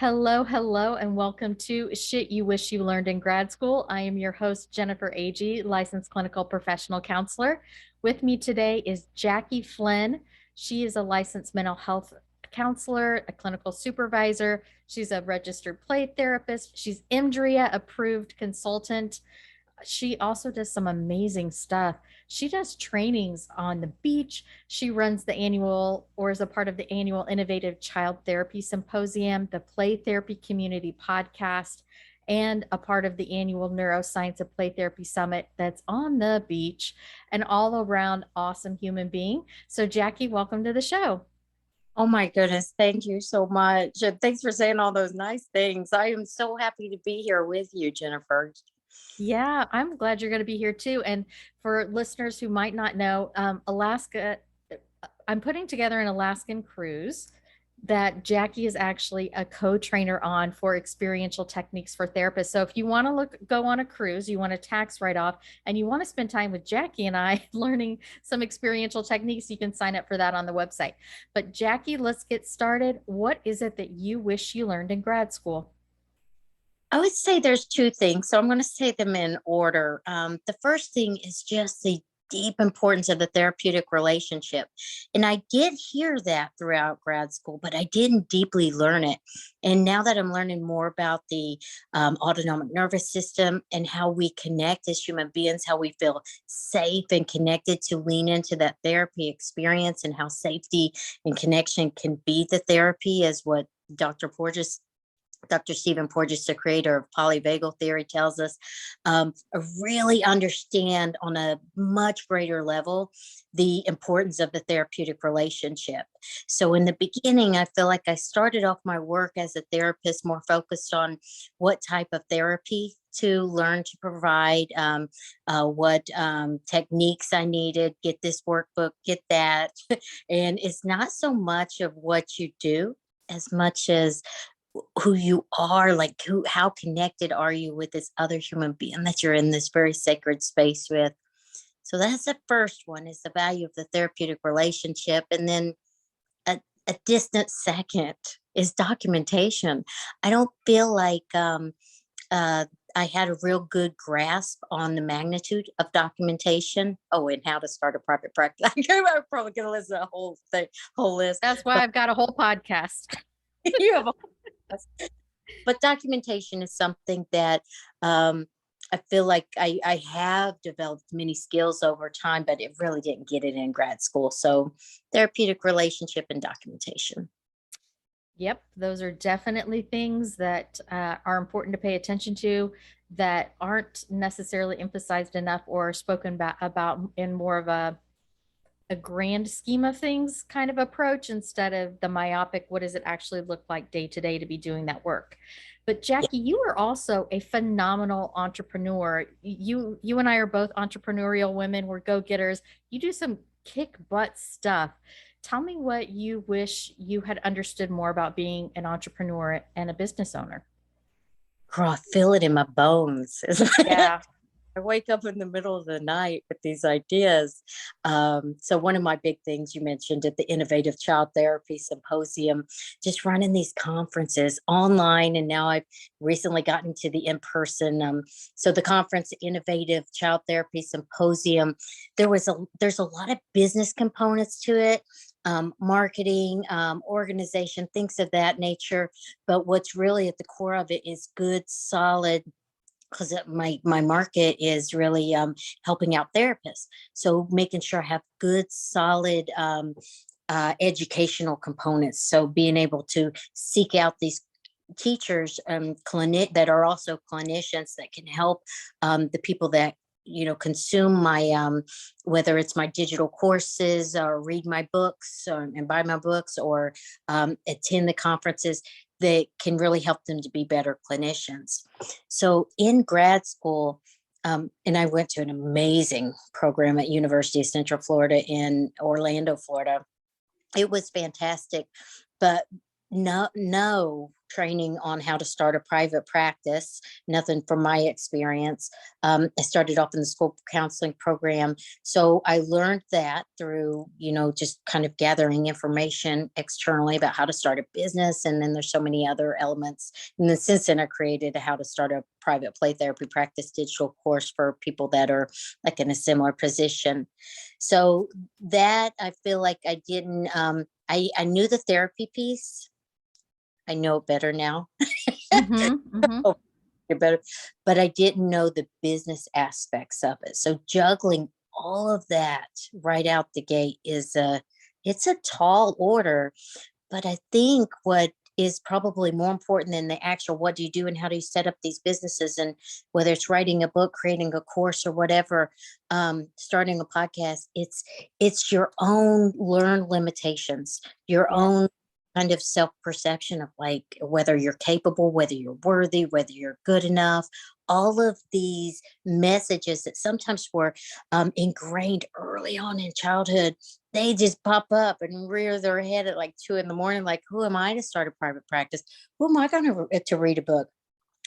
Hello, hello, and welcome to Shit You Wish You Learned in Grad School. I am your host, Jennifer Agee, licensed clinical professional counselor. With me today is Jackie Flynn. She is a licensed mental health counselor, a clinical supervisor. She's a registered play therapist. She's EMDRIA approved consultant. She also does some amazing stuff. She does trainings on the beach. She runs the annual, or is a part of the annual Innovative Child Therapy Symposium, the Play Therapy Community Podcast, and a part of the annual Neuroscience of Play Therapy Summit that's on the beach. An all around awesome human being. So, Jackie, welcome to the show. Oh my goodness, thank you so much. And thanks for saying all those nice things. I am so happy to be here with you, Jennifer. Yeah, I'm glad you're going to be here too. And for listeners who might not know, Alaska, I'm putting together an Alaskan cruise that Jackie is actually a co-trainer on for experiential techniques for therapists. So if you want to go on a cruise, you want a tax write-off, and you want to spend time with Jackie and I learning some experiential techniques, you can sign up for that on the website. But Jackie, let's get started. What is it that you wish you learned in grad school? I would say there's two things. So I'm going to say them in order. The first thing is just the deep importance of the therapeutic relationship. And I did hear that throughout grad school, but I didn't deeply learn it. And now that I'm learning more about the autonomic nervous system and how we connect as human beings, how we feel safe and connected to lean into that therapy experience, and how safety and connection can be the therapy, is what Dr. Stephen Porges, the creator of polyvagal theory, tells us. Really understand on a much greater level the importance of the therapeutic relationship. So in the beginning, I feel like I started off my work as a therapist more focused on what type of therapy to learn to provide, what techniques I needed, get this workbook, get that. And it's not so much of what you do as much as who you are, like how connected are you with this other human being that you're in this very sacred space with. So that's the first one, is the value of the therapeutic relationship. And then a distant second is documentation. I don't feel like I had a real good grasp on the magnitude of documentation. Oh, and how to start a private practice. I'm probably going to listen to the whole list. That's why I've got a whole podcast. You have but documentation is something that I feel like I have developed many skills over time, but it really didn't get it in grad school. So therapeutic relationship and documentation. Yep, those are definitely things that are important to pay attention to, that aren't necessarily emphasized enough or spoken about in more of a grand scheme of things kind of approach, instead of the myopic, what does it actually look like day to day to be doing that work. But Jackie, you are also a phenomenal entrepreneur. You and I are both entrepreneurial women. We're go-getters. You do some kick butt stuff. Tell me what you wish you had understood more about being an entrepreneur and a business owner. Girl, I feel it in my bones. Yeah. I wake up in the middle of the night with these ideas. So one of my big things you mentioned at the Innovative Child Therapy Symposium, just running these conferences online, and now I've recently gotten to the in-person. So the conference, Innovative Child Therapy Symposium, there's a lot of business components to it. Marketing, organization, things of that nature. But what's really at the core of it is good, solid, because my market is really helping out therapists. So making sure I have good, solid educational components. So being able to seek out these teachers, that are also clinicians that can help the people that consume my whether it's my digital courses or read my books and buy my books, or attend the conferences, that can really help them to be better clinicians. So in grad school, and I went to an amazing program at University of Central Florida in Orlando, Florida. It was fantastic. But no training on how to start a private practice, nothing from my experience. I started off in the school counseling program. So I learned that through, just kind of gathering information externally about how to start a business. And then there's so many other elements. And then since then, I created a how to start a private play therapy practice digital course for people that are like in a similar position. So that I feel like I didn't, I knew the therapy piece. I know it better now. Mhm, mhm. Oh, you're better, but I didn't know the business aspects of it. So juggling all of that right out the gate it's a tall order. But I think what is probably more important than the actual what do you do and how do you set up these businesses, and whether it's writing a book, creating a course, or whatever, starting a podcast, it's your own learned limitations, your Yeah. own kind of self perception of like whether you're capable, whether you're worthy, whether you're good enough. All of these messages that sometimes were ingrained early on in childhood, they just pop up and rear their head at like 2 a.m. Like, who am I to start a private practice? Who am I going to read a book?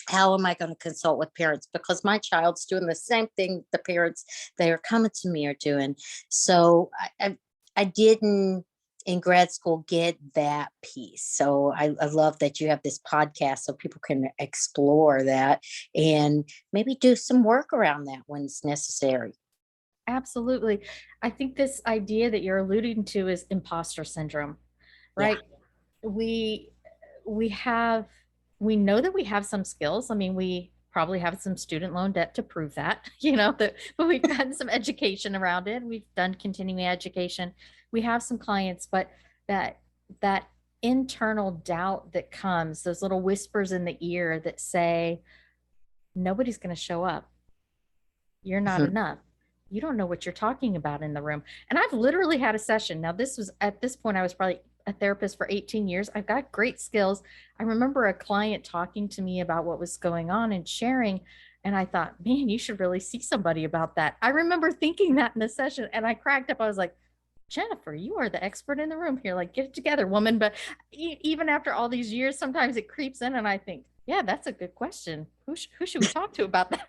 How am I going to consult with parents? Because my child's doing the same thing the parents that are coming to me are doing. So I didn't in grad school get that piece. So I love that you have this podcast so people can explore that and maybe do some work around that when it's necessary. Absolutely. I think this idea that you're alluding to is imposter syndrome, Yeah. right? We we have we know that we have some skills. I mean, we probably have some student loan debt to prove that, that but we've gotten some education around it. We've done continuing education. We have some clients, but that that internal doubt that comes, those little whispers in the ear that say, nobody's going to show up. You're not Mhm. enough. You don't know what you're talking about in the room. And I've literally had a session. Now, this was at this point, I was probably a therapist for 18 years. I've got great skills. I remember a client talking to me about what was going on and sharing. And I thought, man, you should really see somebody about that. I remember thinking that in the session and I cracked up. I was like, Jennifer, you are the expert in the room here. Like, get it together, woman. But even after all these years, sometimes it creeps in and I think, yeah, that's a good question. Who should we talk to about that?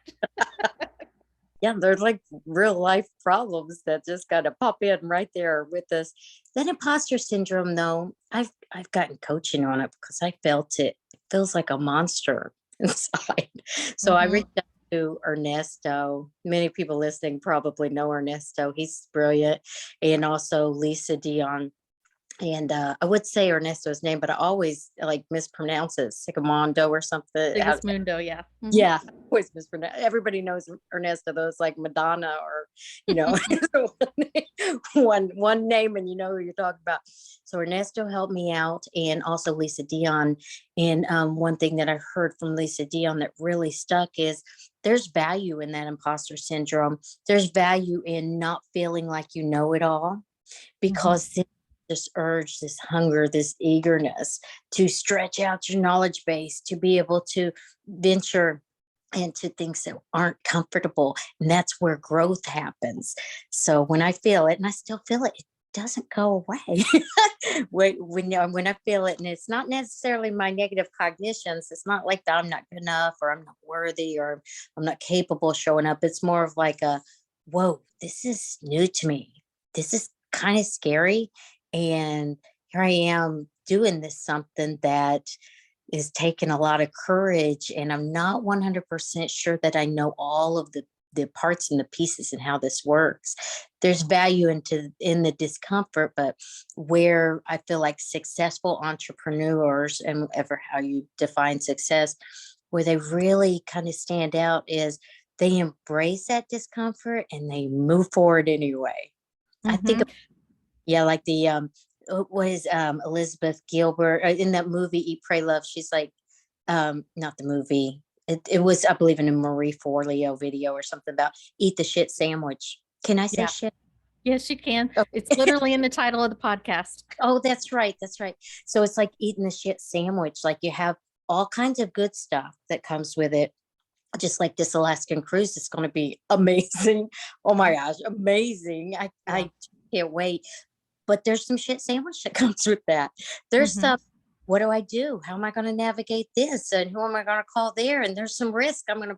Yeah, they're like real life problems that just kind of pop in right there with us. That imposter syndrome, though, I've gotten coaching on it because I felt it. It feels like a monster inside. So I Mhm. reached out to Ernesto. Many people listening probably know Ernesto. He's brilliant, and also Lisa Dion. And I would say Ernesto's name, but I always like mispronounce it, Sigamondo or something. Sigismundo, yeah. Mhm. Yeah, always mispronounce. Everybody knows Ernesto, though. It's like Madonna, or you know, one name, and you know who you're talking about. So Ernesto helped me out, and also Lisa Dion. And one thing that I heard from Lisa Dion that really stuck is there's value in that imposter syndrome. There's value in not feeling like you know it all, Mhm. because this urge, this hunger, this eagerness to stretch out your knowledge base, to be able to venture into things that aren't comfortable. And that's where growth happens. So when I feel it, and I still feel it, it doesn't go away. When I feel it, and it's not necessarily my negative cognitions, it's not like that I'm not good enough or I'm not worthy or I'm not capable of showing up. It's more of like a, whoa, this is new to me. This is kind of scary. And here I am doing this something that is taking a lot of courage. And I'm not 100% sure that I know all of the parts and the pieces and how this works. There's value in the discomfort, but where I feel like successful entrepreneurs, and whatever how you define success, where they really kind of stand out is they embrace that discomfort and they move forward anyway. I think, Mhm. yeah, like the what is Elizabeth Gilbert in that movie Eat, Pray, Love? She's like, not the movie. It was, I believe, in a Marie Forleo video or something about eat the shit sandwich. Can I say Yeah. shit? Yes, you can. It's Okay. literally in the title of the podcast. Oh, that's right. That's right. So it's like eating the shit sandwich. Like you have all kinds of good stuff that comes with it. Just like this Alaskan cruise is going to be amazing. Oh my Yeah. gosh, amazing. Yeah. I can't wait. But there's some shit sandwich that comes with that. There's Mhm. stuff. what do I do? How am I going to navigate this? And who am I going to call there? And there's some risk. I'm going to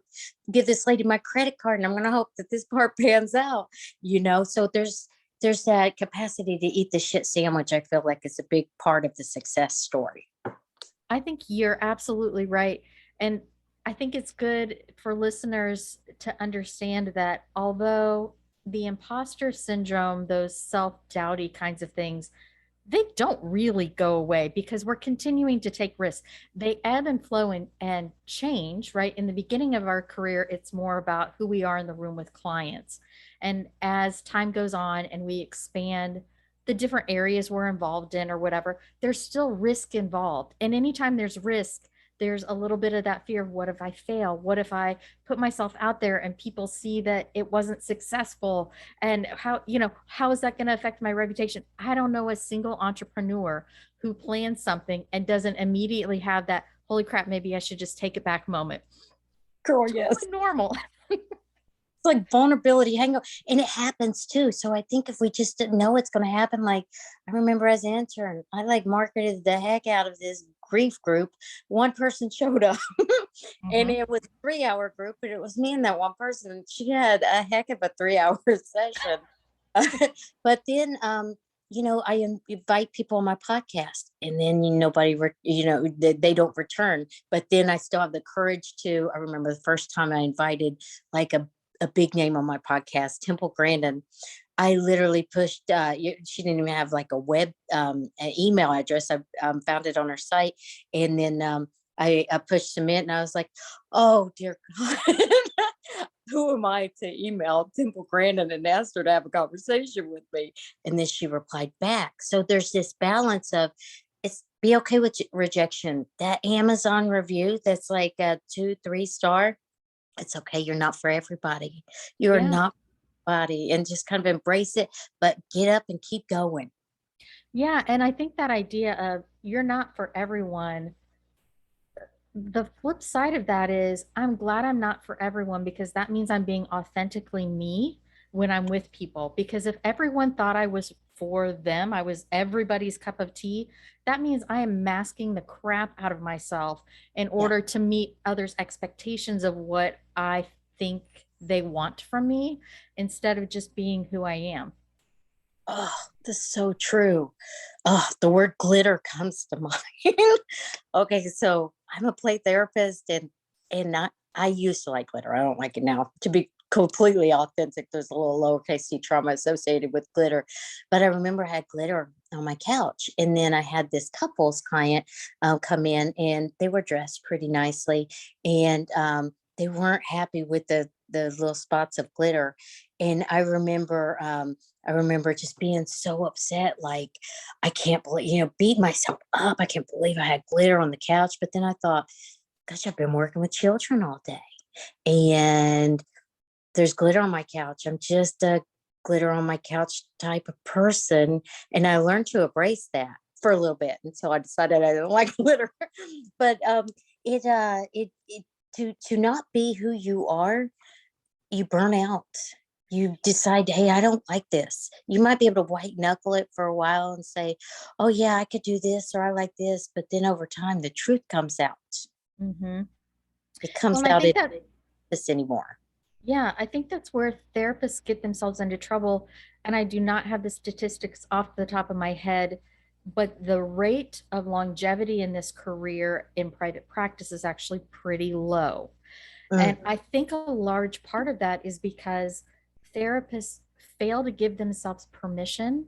give this lady my credit card and I'm going to hope that this part pans out, So there's that capacity to eat the shit sandwich. I feel like it's a big part of the success story. I think you're absolutely right. And I think it's good for listeners to understand that although the imposter syndrome, those self-doubty kinds of things, they don't really go away because we're continuing to take risks. They ebb and flow and change, right? In the beginning of our career, it's more about who we are in the room with clients. And as time goes on and we expand the different areas we're involved in or whatever, there's still risk involved. And anytime there's risk, there's a little bit of that fear of what if I fail? What if I put myself out there and people see that it wasn't successful? And how is that going to affect my reputation? I don't know a single entrepreneur who plans something and doesn't immediately have that, holy crap, maybe I should just take it back moment. Girl, Totally yes. normal. It's like vulnerability, hang on. And it happens too. So I think if we just didn't know it's going to happen, like I remember as an intern, I like marketed the heck out of this grief group. One person showed up and it was a 3-hour group, but it was me and that one person. She had a heck of a 3-hour session. But then, I invite people on my podcast and then nobody, they don't return. But then I still have the courage I remember the first time I invited like a big name on my podcast, Temple Grandin. I literally pushed, she didn't even have like a web, an email address. I found it on her site. And then I pushed submit and I was like, oh, dear God. Who am I to email Temple Grandin and ask her to have a conversation with me? And then she replied back. So there's this balance of it's be okay with rejection. That Amazon review that's like a 2-3 star. It's okay. You're not for everybody. You're Yeah. not body and just kind of embrace it, but get up and keep going. Yeah. And I think that idea of you're not for everyone, the flip side of that is I'm glad I'm not for everyone because that means I'm being authentically me when I'm with people. Because if everyone thought I was for them, I was everybody's cup of tea, that means I am masking the crap out of myself in Yeah. order to meet others' expectations of what I think they want from me instead of just being who I am. Oh, this is so true. Oh, the word glitter comes to mind. Okay, so I'm a play therapist and not I used to like glitter. I don't like it now. To be completely authentic, there's a little lowercase c trauma associated with glitter. But I remember I had glitter on my couch. And then I had this couples client come in and they were dressed pretty nicely. And they weren't happy with the little spots of glitter. And I remember just being so upset, like I can't believe, beat myself up. I can't believe I had glitter on the couch. But then I thought, gosh, I've been working with children all day. And there's glitter on my couch. I'm just a glitter on my couch type of person. And I learned to embrace that for a little bit until I decided I didn't like glitter. But it to not be who you are, you burn out. You decide, hey, I don't like this. You might be able to white knuckle it for a while and say, oh, yeah, I could do this or I like this. But then over time, the truth comes out. Mm-hmm. It comes Well, and I out think in that this anymore. Yeah, I think that's where therapists get themselves into trouble. And I do not have the statistics off the top of my head, but the rate of longevity in this career in private practice is actually pretty low. And Mm, I think a large part of that is because therapists fail to give themselves permission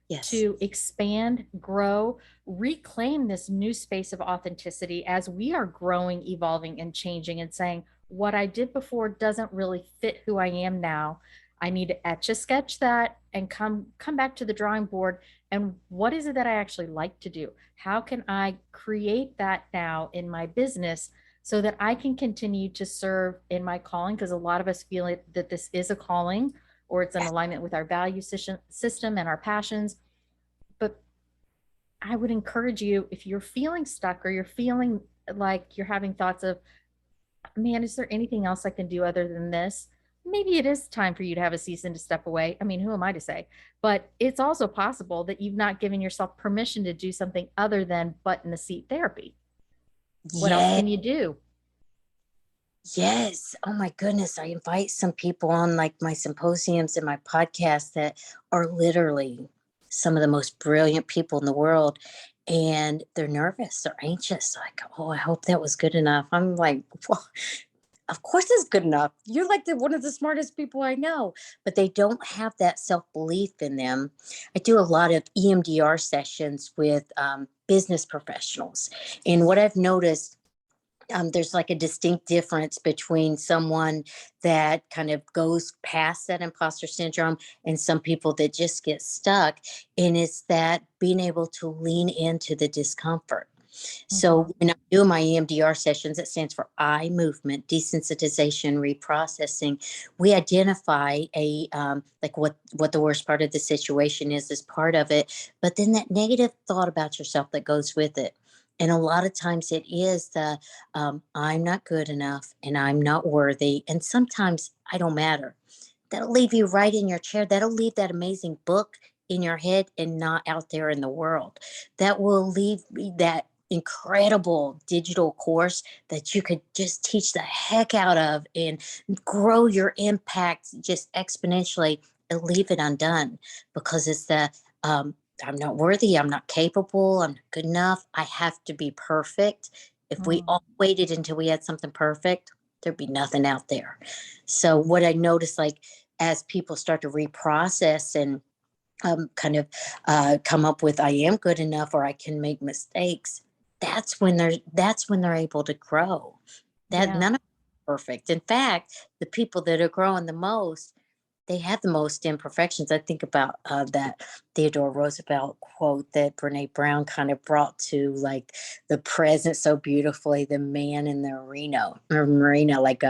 yes. to expand, grow, reclaim this new space of authenticity as we are growing, evolving, and changing and saying, what I did before doesn't really fit who I am now. I need to etch a sketch that and come back to the drawing board. And what is it that I actually like to do? How can I create that now in my business so that I can continue to serve in my calling? Because a lot of us feel that this is a calling or it's in alignment with our value system and our passions. But I would encourage you, if you're feeling stuck or you're feeling like you're having thoughts of, man, is there anything else I can do other than this? maybe it is time for you to have a season to step away. I mean, who am I to say? But it's also possible that you've not given yourself permission to do something other than butt in the seat therapy. What else Yeah. can you do? Yes. Oh my goodness. I invite some people on like my symposiums and my podcast that are literally some of the most brilliant people in the world. And they're nervous, they're anxious. Like, oh, I hope that was good enough. I'm like, well, of course it's good enough. You're like one of the smartest people I know, but they don't have that self belief in them. I do a lot of EMDR sessions with business professionals. And what I've noticed, there's like a distinct difference between someone that kind of goes past that imposter syndrome and some people that just get stuck. And it's that being able to lean into the discomfort. Mhm. So when I do my EMDR sessions, it stands for eye movement, desensitization, reprocessing. We identify a like what the worst part of the situation is as part of it, but then that negative thought about yourself that goes with it. And a lot of times it is the I'm not good enough and I'm not worthy. And sometimes I don't matter. That'll leave you right in your chair. That'll leave that amazing book in your head and not out there in the world. That will leave that incredible digital course that you could just teach the heck out of and grow your impact just exponentially, and leave it undone because it's the I'm not worthy, I'm not capable, I'm not good enough, I have to be perfect. If we Mm. all waited until we had something perfect, there'd be nothing out there. So what I noticed, like as people start to reprocess and kind of come up with I am good enough or I can make mistakes, that's when they're able to grow. That Yeah. none of it's perfect. In fact, the people that are growing the most, they have the most imperfections. I think about that Theodore Roosevelt quote that Brene Brown kind of brought to like the present so beautifully, the man in the arena, like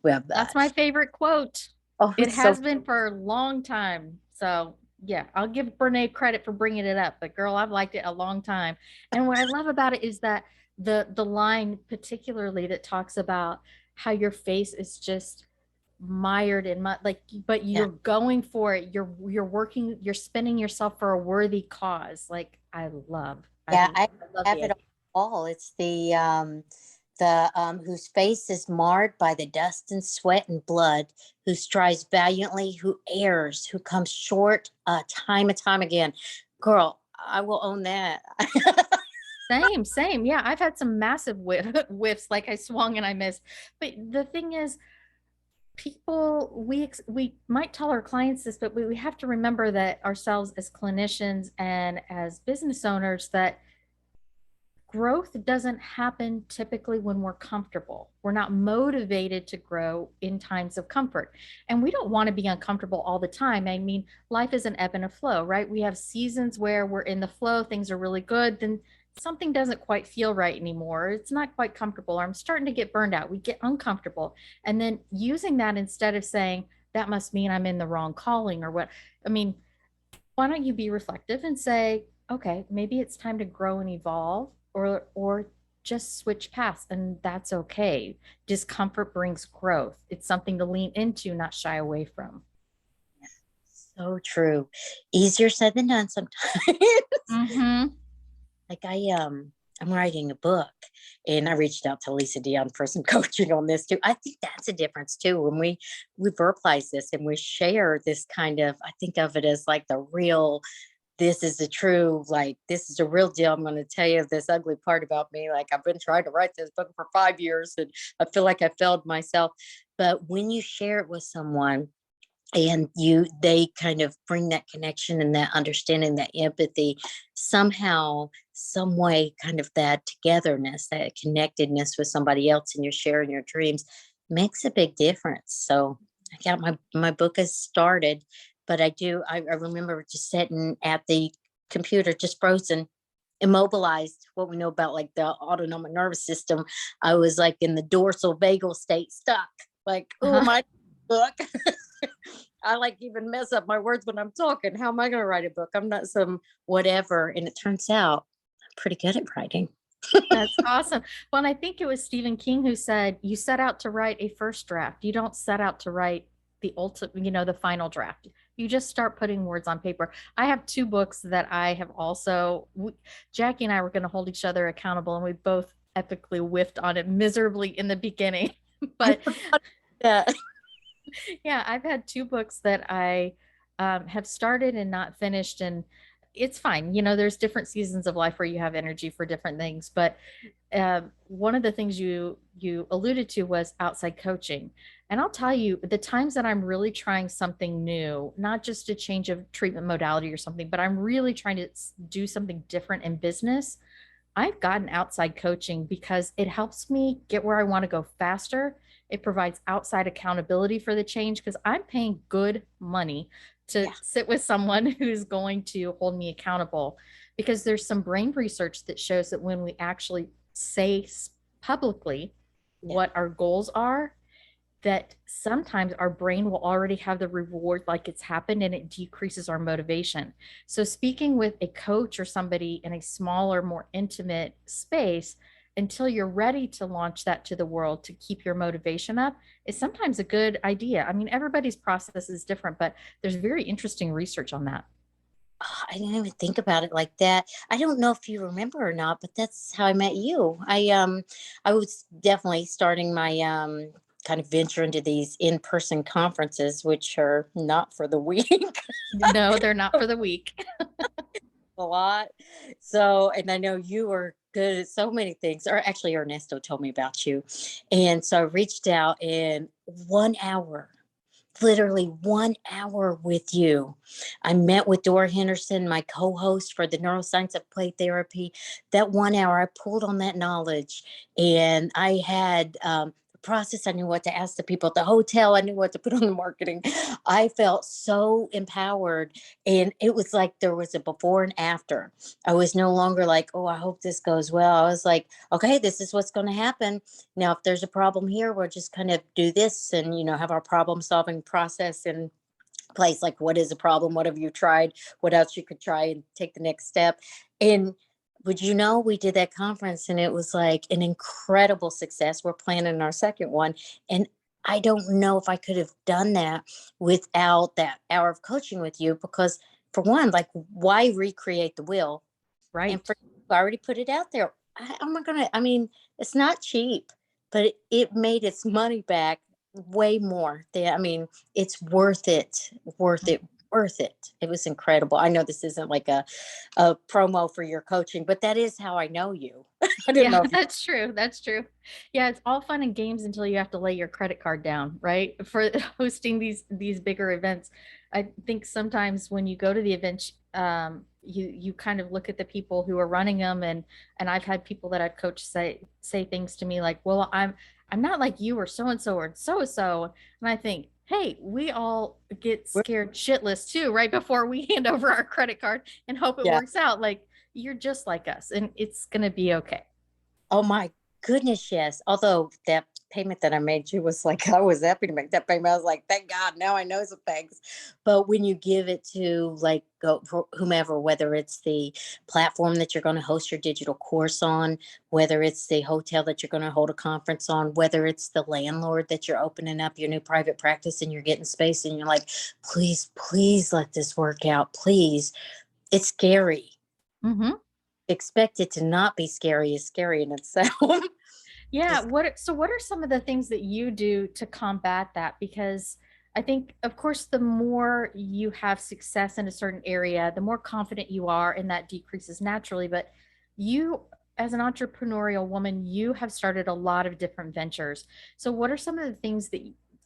we have That's my favorite quote. oh, It it's so has been for a long time. So, yeah, I'll give Brene credit for bringing it up, but girl, I've liked it a long time. And what I love about it is that the line particularly that talks about how your face is just mired in mud, like, but yeah. you're going for it. You're working, you're spinning yourself for a worthy cause. Like, Yeah, I I love have the it idea. all. It's the whose face is marred by the dust and sweat and blood, who strives valiantly, who errs, who comes short time and time again. Girl, I will own that. Same, same. Yeah, I've had some massive whiffs, like I swung and I missed. But the thing is, people, we might tell our clients this, but we have to remember that ourselves as clinicians and as business owners, that growth doesn't happen typically when we're comfortable. We're not motivated to grow in times of comfort. And we don't want to be uncomfortable all the time. I mean, life is an ebb and a flow, right? We have seasons where we're in the flow, things are really good, then something doesn't quite feel right anymore. It's not quite comfortable, or I'm starting to get burned out. We get uncomfortable. And then using that instead of saying, that must mean I'm in the wrong calling or what. I mean, why don't you be reflective and say, okay, maybe it's time to grow and evolve, or just switch paths, and that's okay. Discomfort brings growth. It's something to lean into, not shy away from. So true. Easier said than done sometimes. Mm-hmm. Like I'm writing a book and I reached out to Lisa Dion for some coaching on this too. I think that's a difference too. When we verbalize this and we share this kind of, I think of it as like the real, this is the true, like this is a real deal. I'm going to tell you this ugly part about me. Like I've been trying to write this book for 5 years and I feel like I failed myself. But when you share it with someone and they kind of bring that connection and that understanding, that empathy, somehow, some way, kind of that togetherness, that connectedness with somebody else, and you're sharing your dreams, makes a big difference. So I got my book has started, but I remember just sitting at the computer just frozen, immobilized. What we know about like the autonomic nervous system, I was like in the dorsal vagal state, stuck, like, oh Uh-huh. my book. I like even mess up my words when I'm talking. How am I going to write a book? I'm not some whatever. And it turns out I'm pretty good at writing. That's awesome. Well, and I think it was Stephen King who said, you set out to write a first draft. You don't set out to write the ultimate, the final draft. You just start putting words on paper. I have two books that I have also, Jackie and I were going to hold each other accountable, and we both epically whiffed on it miserably in the beginning. I But forgot that. yeah, I've had two books that I have started and not finished, and it's fine. There's different seasons of life where you have energy for different things. But one of the things you alluded to was outside coaching, and I'll tell you, the times that I'm really trying something new, not just a change of treatment modality or something, but I'm really trying to do something different in business. I've gotten outside coaching because it helps me get where I want to go faster. It provides outside accountability for the change because I'm paying good money to Yeah. sit with someone who's going to hold me accountable. Because there's some brain research that shows that when we actually say publicly Yeah. what our goals are, that sometimes our brain will already have the reward like it's happened, and it decreases our motivation. So speaking with a coach or somebody in a smaller, more intimate space until you're ready to launch that to the world to keep your motivation up is sometimes a good idea. I mean, everybody's process is different, but there's very interesting research on that. Oh, I didn't even think about it like that. I don't know if you remember or not, but that's how I met you. I was definitely starting my kind of venture into these in-person conferences, which are not for the weak. No, they're not for the weak. A lot. So, and I know you were good at so many things, or actually Ernesto told me about you. And so I reached out, and 1 hour, literally 1 hour with you. I met with Dora Henderson, my co-host for the Neuroscience of Play Therapy. That 1 hour, I pulled on that knowledge, and I had the process. I knew what to ask the people at the hotel. I knew what to put on the marketing. I felt so empowered, and it was like there was a before and after. I was no longer like, oh, I hope this goes well. I was like, okay, this is what's going to happen. Now, if there's a problem here, we'll just kind of do this and, have our problem solving process in place. Like, what is a problem? What have you tried? What else you could try and take the next step? And would you know, we did that conference and it was like an incredible success. We're planning our second one. And I don't know if I could have done that without that hour of coaching with you, because for one, like, why recreate the wheel? And Right. for I already put it out there. I'm not gonna. I mean, it's not cheap, but it made its money back way more. I mean, it's worth it. Worth it. Worth it. It was incredible. I know this isn't like a promo for your coaching, but that is how I know you. I didn't Yeah, know if you. that's true. That's true. Yeah, it's all fun and games until you have to lay your credit card down, right? For hosting these bigger events. I think sometimes when you go to the events, you kind of look at the people who are running them, and I've had people that I've coached say things to me like, "Well, I'm not like you or so and so or so and so," and I think, hey, we all get scared shitless too, right before we hand over our credit card and hope it Yeah. works out. Like, you're just like us, and it's gonna be okay. Oh my goodness, yes. Although that payment that I made you was like, I was happy to make that payment. I was like, thank God, now I know some things. But when you give it to like whomever, whether it's the platform that you're going to host your digital course on, whether it's the hotel that you're going to hold a conference on, whether it's the landlord that you're opening up your new private practice and you're getting space and you're like, please, please let this work out. Please. It's scary. Hmm. Expect it to not be scary is scary in itself. Yeah. Just What are some of the things that you do to combat that? Because I think, of course, the more you have success in a certain area, the more confident you are, and that decreases naturally. But you, as an entrepreneurial woman, you have started a lot of different ventures. So, what are some of the things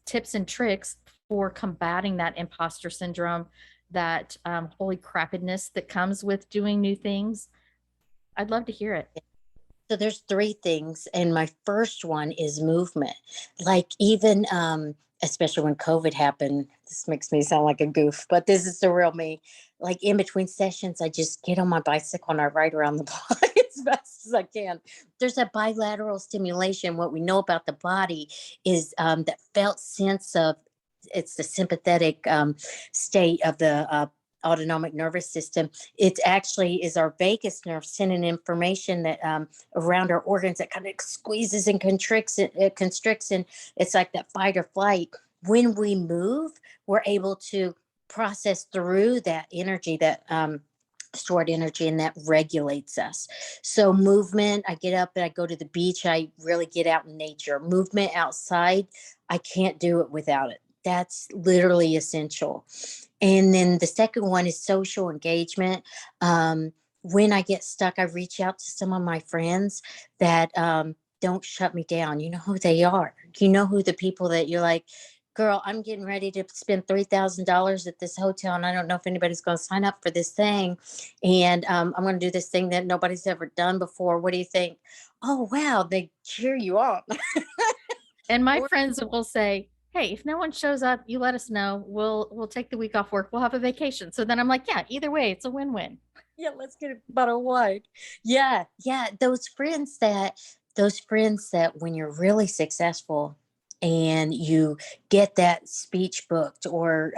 tips and tricks for combating that imposter syndrome, that holy crappiness that comes with doing new things? I'd love to hear it. so there's three things, and my first one is movement. Like, even especially when COVID happened, this makes me sound like a goof, but this is the real me. Like, in between sessions, I just get on my bicycle and I ride around the block as fast as I can. There's a bilateral stimulation. What we know about the body is that felt sense of, it's the sympathetic state of the autonomic nervous system. It actually is our vagus nerve sending information that around our organs that kind of squeezes and constricts, and it's like that fight or flight. when we move, we're able to process through that energy, that stored energy, and that regulates us. So movement, I get up and I go to the beach. I really get out in nature. Movement outside, I can't do it without it. That's literally essential. And then the second one is social engagement. When I get stuck, I reach out to some of my friends that don't shut me down. You know who they are. You know who the people that you're like, girl, I'm getting ready to spend $3,000 at this hotel, and I don't know if anybody's going to sign up for this thing. And I'm going to do this thing that nobody's ever done before. What do you think? Oh, wow. They cheer you on. And my Or, friends will say, "Hey, if no one shows up, you let us know. We'll take the week off work. We'll have a vacation." So then I'm like, yeah, either way, it's a win-win. yeah, let's get a bottle of wine. Yeah, yeah. Those friends that when you're really successful and you get that speech booked, or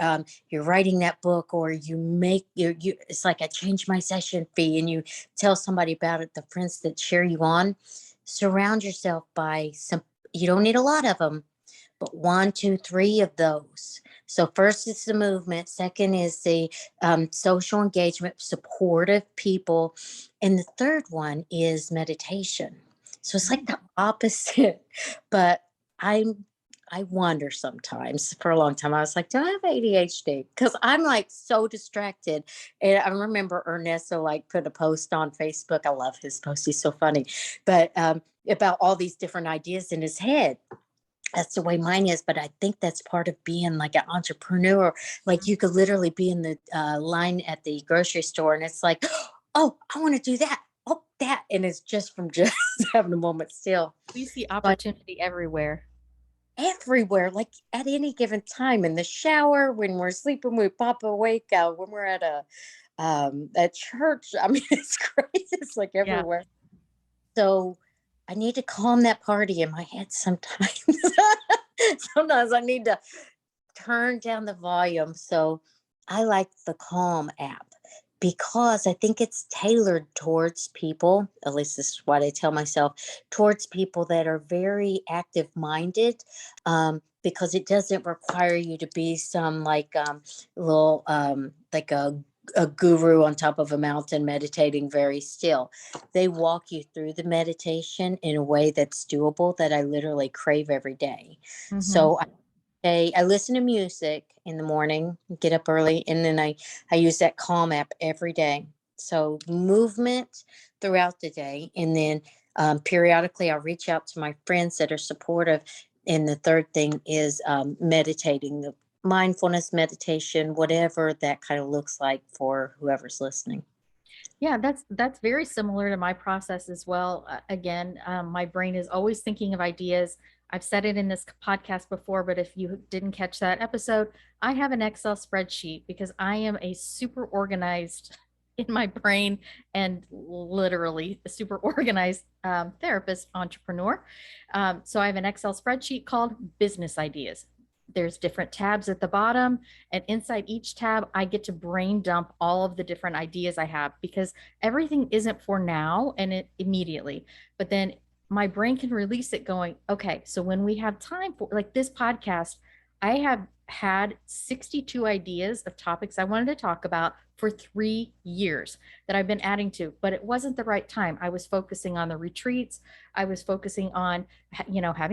you're writing that book, or it's like I changed my session fee, and you tell somebody about it, the friends that cheer you on, surround yourself by some, you don't need a lot of them, but one, two, three of those. So first is the movement. Second is the social engagement, supportive people, and the third one is meditation. So it's like the opposite, but I'm. I wonder sometimes. For a long time, I was like, "Do I have ADHD?" Because I'm like so distracted. And I remember Ernesto like put a post on Facebook. I love his post; he's so funny. But about all these different ideas in his head, that's the way mine is. But I think that's part of being like an entrepreneur. Like you could literally be in the line at the grocery store, and it's like, oh, I want to do that. Oh, that. And it's just from just having a moment still. We see But opportunity everywhere. everywhere, like at any given time, in the shower, when we're sleeping, we pop awake, when we're at church. I mean, it's crazy. It's like Yeah. everywhere. So I need to calm that party in my head sometimes. Sometimes I need to turn down the volume. So I like the Calm app because I think it's tailored towards people, at least this is what I tell myself, towards people that are very active minded. Because it doesn't require you to be some like little like a guru on top of a mountain meditating very still. They walk you through the meditation in a way that's doable, that I literally crave every day. Hmm. So I listen to music in the morning, get up early, and then I use that Calm app every day. So movement throughout the day, and then periodically I'll reach out to my friends that are supportive. And the third thing is meditating, the mindfulness meditation, whatever that kind of looks like for whoever's listening. Yeah, that's very similar to my process as well. Again, my brain is always thinking of ideas. I've said it in this podcast before, but if you didn't catch that episode, I have an Excel spreadsheet because I am a super organized in my brain, and literally a super organized therapist entrepreneur. So I have an Excel spreadsheet called business ideas. There's different tabs at the bottom, and inside each tab I get to brain dump all of the different ideas I have, because everything isn't for now and it immediately, but then my brain can release it going, okay, so when we have time for like this podcast, I have had 62 ideas of topics I wanted to talk about for 3 years that I've been adding to, but it wasn't the right time. I was focusing on the retreats. I was focusing on, I had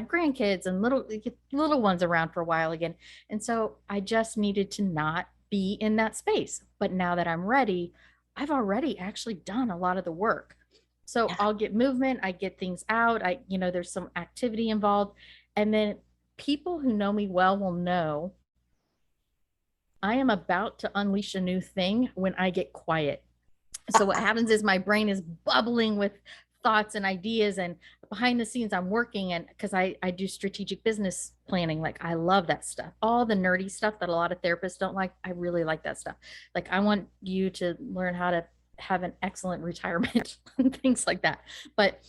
grandkids and little ones around for a while again. And so I just needed to not be in that space. But now that I'm ready, I've already actually done a lot of the work. So Yeah. I'll get movement, I get things out, there's some activity involved. And then people who know me well will know I am about to unleash a new thing when I get quiet. So what happens is my brain is bubbling with thoughts and ideas, and behind the scenes I'm working, and because I do strategic business planning, like I love that stuff, all the nerdy stuff that a lot of therapists don't like. I really like that stuff. Like I want you to learn how to have an excellent retirement and things like that. But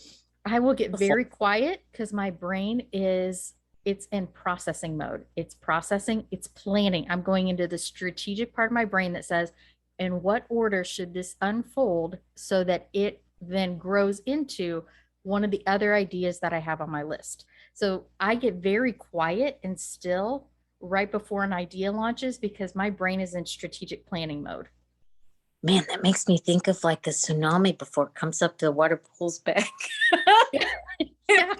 I will get very quiet because my brain it's in processing mode. It's processing, it's planning. I'm going into the strategic part of my brain that says, in what order should this unfold so that it then grows into one of the other ideas that I have on my list. So I get very quiet and still right before an idea launches because my brain is in strategic planning mode. Man, that makes me think of like a tsunami before it comes up, the water pulls back. Yeah.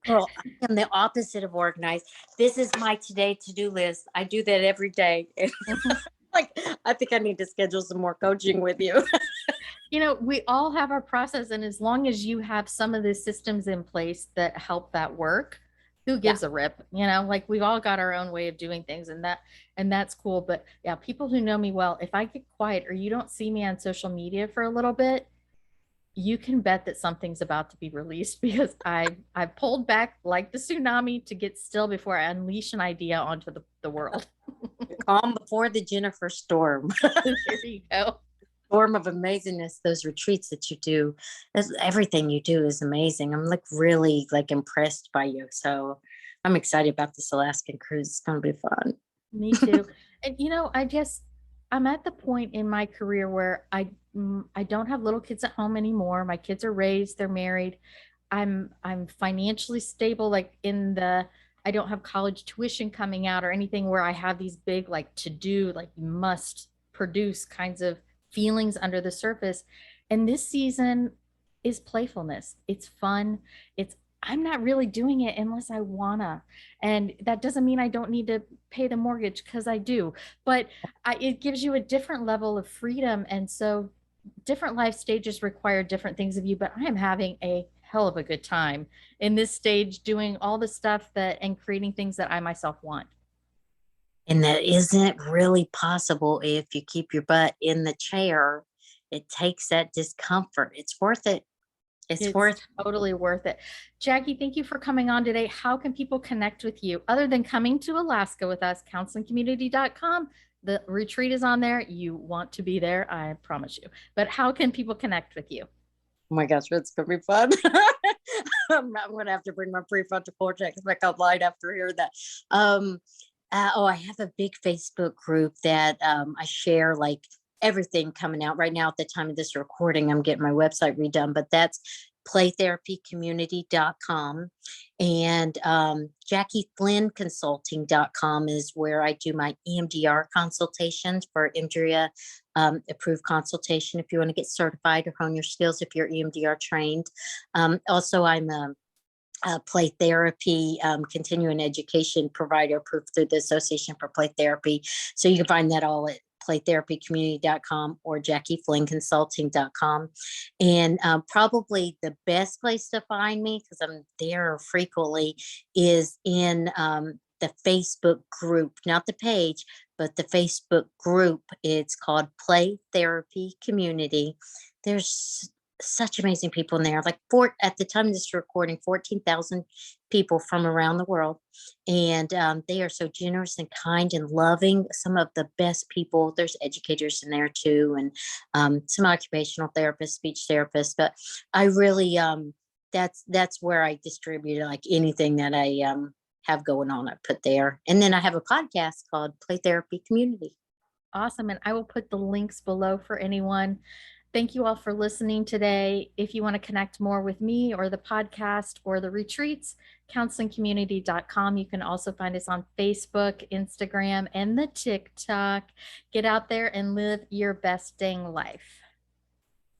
Girl, I am the opposite of organized. This is my today to-do list. I do that every day. Mhm. Like, I think I need to schedule some more coaching with you. You know, we all have our process, and as long as you have some of the systems in place that help that work, who Yeah. gives a rip? You know, like we've all got our own way of doing things, and that's cool. But yeah, people who know me well, if I get quiet or you don't see me on social media for a little bit, you can bet that something's about to be released because I've pulled back like the tsunami to get still before I unleash an idea onto the world. Calm before the Jennifer storm. There you go. Storm of amazingness, those retreats that you do. Everything you do is amazing. I'm like really like impressed by you. So I'm excited about this Alaskan cruise. It's gonna be fun. Me too. And you know, I'm at the point in my career where I don't have little kids at home anymore. My kids are raised, they're married. I'm financially stable, like in the I don't have college tuition coming out or anything where I have these big like to do, like you must produce kinds of feelings under the surface. And this season is playfulness. It's fun. It's I'm not really doing it unless I wanna. And that doesn't mean I don't need to pay the mortgage because I do, but it gives you a different level of freedom. And so different life stages require different things of you, but I am having a hell of a good time in this stage doing all the stuff that and creating things that I myself want. And that isn't really possible if you keep your butt in the chair. It takes that discomfort. It's worth it. It's It's worth totally worth it. Jackie, thank you for coming on today. How can people connect with you other than coming to Alaska with us? Counselingcommunity.com. The retreat is on there. You want to be there, I promise you. But how can people connect with you? Oh my gosh, it's gonna be fun. I'm gonna have to bring my prefrontal cortex back online after hearing that. Um, I have a big Facebook group that I share like everything coming out right now. At the time of this recording, I'm getting my website redone, but that's playtherapycommunity.com. And JackieFlynnConsulting.com is where I do my EMDR consultations for EMDRIA approved consultation if you want to get certified or hone your skills if you're EMDR trained. Also, I'm a play therapy continuing education provider approved through the Association for Play Therapy. So you can find that all at playtherapycommunity.com or JackieFlynnConsulting.com. And probably the best place to find me, because I'm there frequently, is in the Facebook group, not the page, but the Facebook group. It's called Play Therapy Community. There's such amazing people in there. Like at the time of this recording, 14,000 people from around the world. And they are so generous and kind and loving. Some of the best people. There's educators in there too, and some occupational therapists, speech therapists. But I really, that's where I distribute like anything that I have going on. I put there. And then I have a podcast called Play Therapy Community. Awesome. And I will put the links below for anyone. Thank you all for listening today. If you want to connect more with me or the podcast or the retreats, counselingcommunity.com. You can also find us on Facebook, Instagram, and the TikTok. Get out there and live your best dang life.